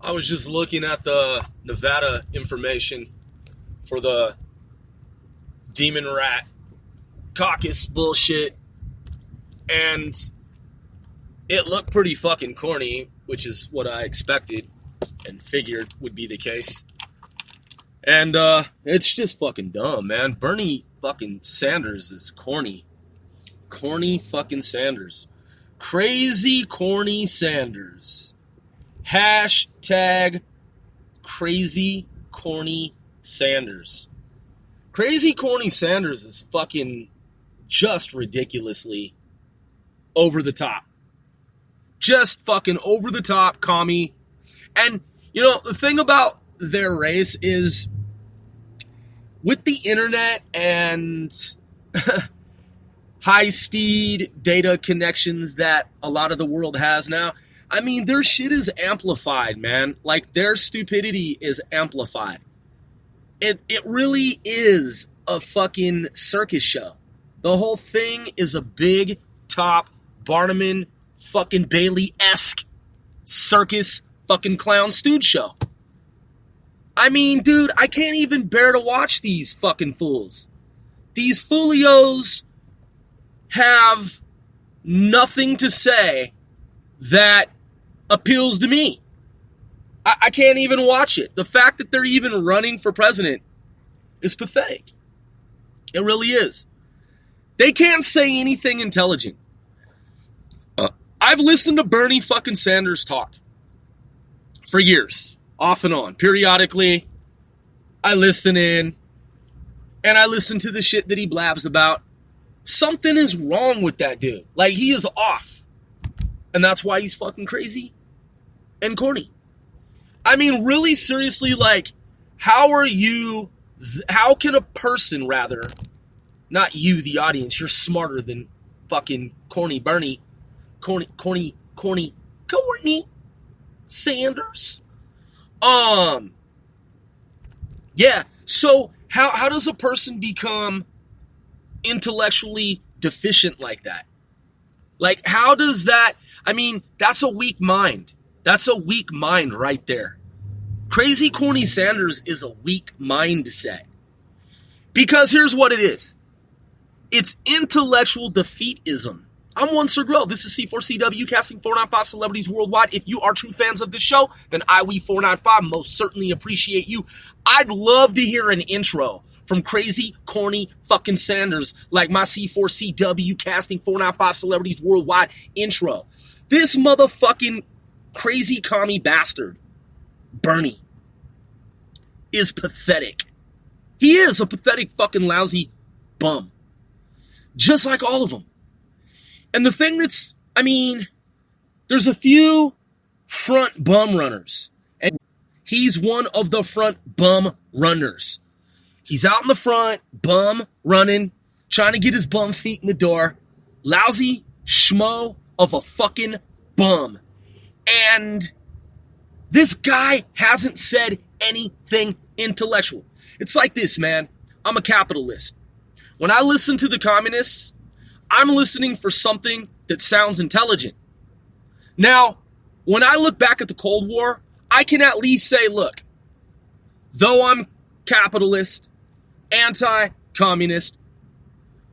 I was just looking at the Nevada information for the Demon Rat caucus bullshit, and it looked pretty fucking corny, which is what I expected and figured would be the case. And it's just fucking dumb, man. Bernie fucking Sanders is corny. Korny fucking Sanders. Krazy Korny Sanders. Hashtag Krazy Korny Sanders. Krazy Korny Sanders is fucking just ridiculously over the top. Just fucking over the top commie. And, you know, the thing about their race is with the internet and high-speed data connections that a lot of the world has now, I mean, their shit is amplified, man. Like, their stupidity is amplified. It really is a fucking circus show. The whole thing is a big, top, Barnum fucking Bailey-esque circus fucking clown stooge show. I mean, dude, I can't even bear to watch these fucking fools. These folios have nothing to say that appeals to me. I can't even watch it. The fact that they're even running for president is pathetic. It really is. They can't say anything intelligent. I've listened to Bernie fucking Sanders talk for years, off and on. Periodically, I listen in, and I listen to the shit that he blabs about. Something is wrong with that dude. Like, he is off. And that's why he's fucking crazy and corny. I mean, really seriously, like, how can a person, rather, not you, the audience, you're smarter than fucking corny Bernie, Korny Sanders. Yeah, so how does a person become intellectually deficient like that? Like, how does that, I mean, that's a weak mind. That's a weak mind right there. Krazy Korny Sanders is a weak mindset. Because here's what it is. It's intellectual defeatism. I'm one Sir Grill. This is C4CW, casting 495 celebrities worldwide. If you are true fans of this show, then IWE495 most certainly appreciate you. I'd love to hear an intro from Krazy Korny fucking Sanders, like my C4CW, casting 495 celebrities worldwide intro. This motherfucking crazy commie bastard, Bernie, is pathetic. He is a pathetic fucking lousy bum. Just like all of them. And the thing that's, I mean, there's a few front bum runners. And he's one of the front bum runners. He's out in the front, bum, running, trying to get his bum feet in the door. Lousy schmo of a fucking bum. And this guy hasn't said anything intellectual. It's like this, man. I'm a capitalist. When I listen to the communists, I'm listening for something that sounds intelligent. Now, when I look back at the Cold War, I can at least say, look, though I'm capitalist, anti-communist,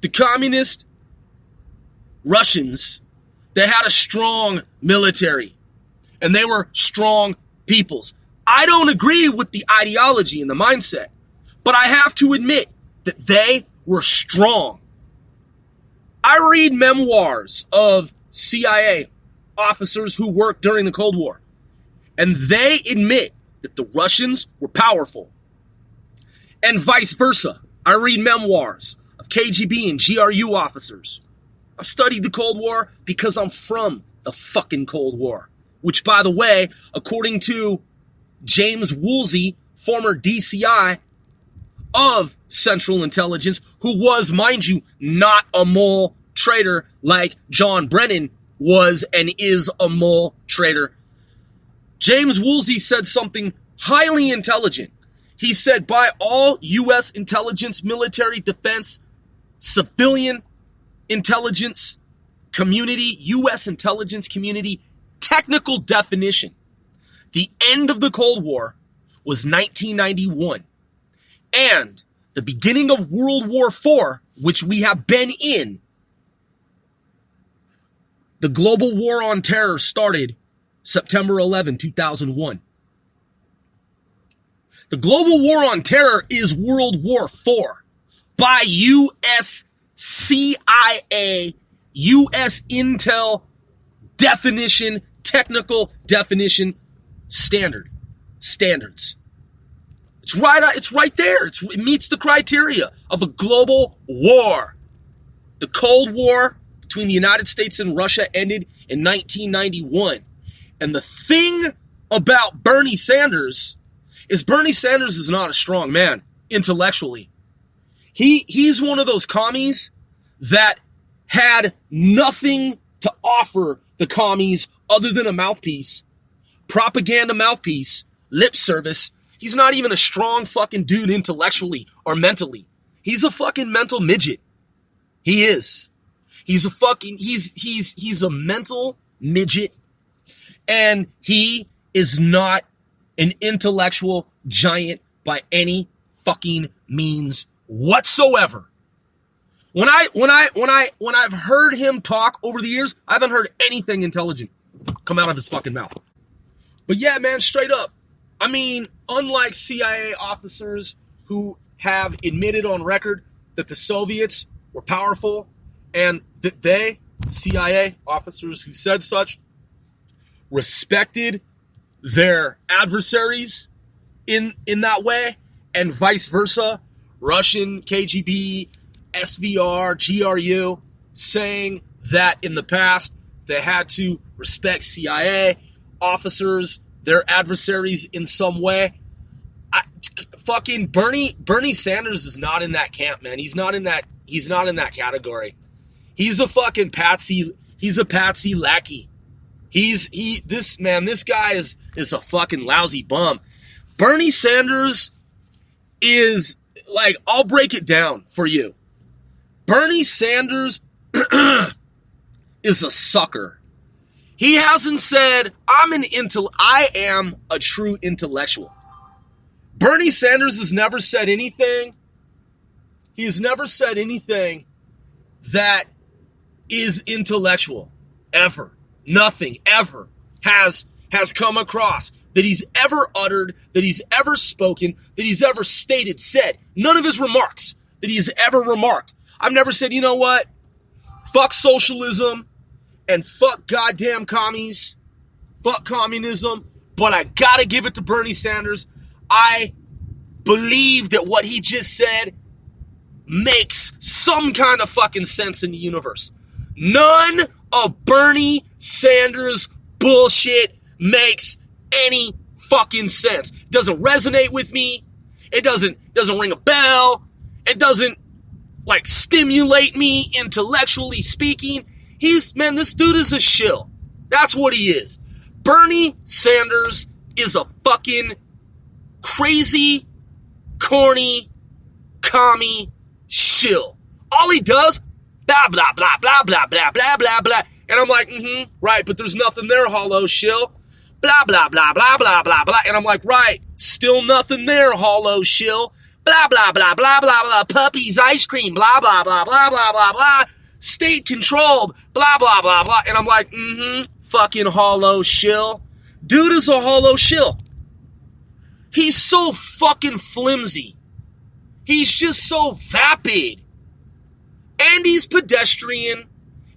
the communist Russians, they had a strong military, and they were strong peoples. I don't agree with the ideology and the mindset, but I have to admit that they were strong. I read memoirs of CIA officers who worked during the Cold War, and they admit that the Russians were powerful. And vice versa. I read memoirs of KGB and GRU officers. I've studied the Cold War because I'm from the fucking Cold War. Which, by the way, according to James Woolsey, former DCI of Central Intelligence, who was, mind you, not a mole traitor like John Brennan was and is a mole traitor. James Woolsey said something highly intelligent. He said, by all U.S. intelligence, military, defense, civilian intelligence community, U.S. intelligence community, technical definition, the end of the Cold War was 1991. And the beginning of World War IV, which we have been in, the global war on terror started September 11, 2001. The global war on terror is World War IV by U.S. CIA, U.S. Intel definition, technical definition, standards. It's right there. It meets the criteria of a global war. The Cold War between the United States and Russia ended in 1991. And the thing about Bernie Sanders is not a strong man intellectually. He's one of those commies that had nothing to offer the commies other than a mouthpiece, propaganda mouthpiece, lip service. He's not even a strong fucking dude intellectually or mentally. He's a fucking mental midget. He is. He's a mental midget, and he is not an intellectual giant by any fucking means whatsoever. When I've heard him talk over the years, I haven't heard anything intelligent come out of his fucking mouth. But yeah, man, straight up. I mean, unlike CIA officers who have admitted on record that the Soviets were powerful and that they, CIA officers who said such, respected their adversaries in that way, and vice versa, Russian KGB, SVR, GRU, saying that in the past they had to respect CIA officers, their adversaries in some way. Fucking Bernie Sanders is not in that camp, man. He's not in that category. He's a fucking patsy. He's a patsy lackey. This guy is a fucking lousy bum. Bernie Sanders is, like, I'll break it down for you. Bernie Sanders is a sucker. He hasn't said, I am a true intellectual. Bernie Sanders has never said anything. He has never said anything that is intellectual. Ever. Nothing ever has come across that he's ever uttered, that he's ever spoken, that he's ever said. None of his remarks that he has ever remarked. I've never said, you know what? Fuck socialism and fuck goddamn commies. Fuck communism. But I gotta give it to Bernie Sanders. I believe that what he just said makes some kind of fucking sense in the universe. None of Bernie Sanders' bullshit makes any fucking sense. It doesn't resonate with me. It doesn't ring a bell. It doesn't, like, stimulate me intellectually speaking. This dude is a shill. That's what he is. Bernie Sanders is a fucking crazy, corny, commie shill. All he does, blah, blah, blah, blah, blah, blah, blah, blah, blah. And I'm like, right, but there's nothing there, hollow shill. Blah, blah, blah, blah, blah, blah, blah. And I'm like, right, still nothing there, hollow shill. Blah, blah, blah, blah, blah, blah. Puppies, ice cream, blah, blah, blah, blah, blah, blah, blah. State controlled, blah, blah, blah, blah. And I'm like, fucking hollow shill. Dude is a hollow shill. He's so fucking flimsy. He's just so vapid. And he's pedestrian.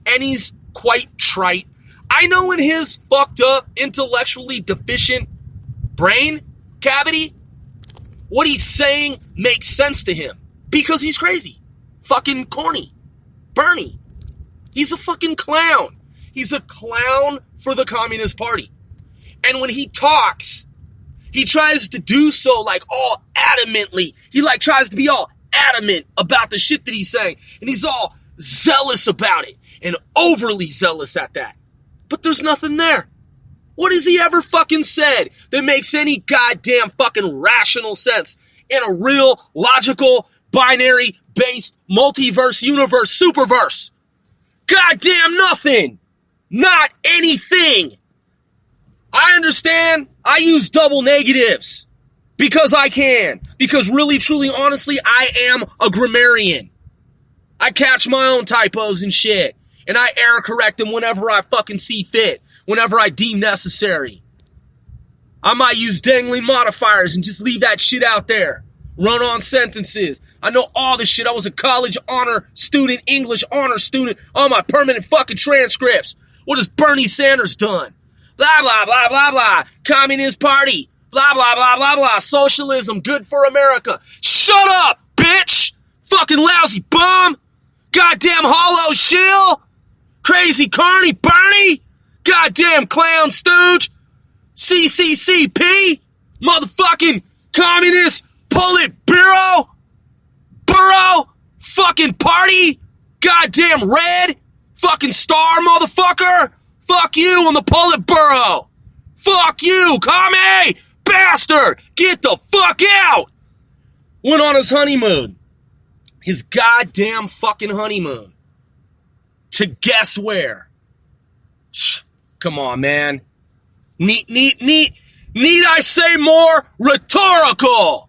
And he's quite trite. I know in his fucked up, intellectually deficient brain cavity, what he's saying makes sense to him. Because he's crazy. Fucking corny. Bernie. He's a fucking clown. He's a clown for the Communist Party. And when he talks, he tries to do so like all adamantly. He like tries to be all adamant about the shit that he's saying. And he's all zealous about it. And overly zealous at that. But there's nothing there. What has he ever fucking said that makes any goddamn fucking rational sense in a real, logical, binary-based, multiverse, universe, superverse? Goddamn nothing. Not anything. I understand. I use double negatives because I can. Because really, truly, honestly, I am a grammarian. I catch my own typos and shit. And I error correct them whenever I fucking see fit. Whenever I deem necessary. I might use dangling modifiers and just leave that shit out there. Run on sentences. I know all this shit. I was a college honor student, English honor student, on my permanent fucking transcripts. What has Bernie Sanders done? Blah, blah, blah, blah, blah. Communist Party. Blah, blah, blah, blah, blah. Socialism. Good for America. Shut up, bitch! Fucking lousy bum! Goddamn hollow shill! Crazy Korny Bernie! Goddamn clown stooge! CCCP! Motherfucking communist Politburo! Buro! Fucking party! Goddamn red! Fucking star, motherfucker! Fuck you on the Politburo! Fuck you, Commie Bastard! Get the fuck out! Went on his honeymoon. His goddamn fucking honeymoon. To guess where? Come on, man. Need I say more? Rhetorical!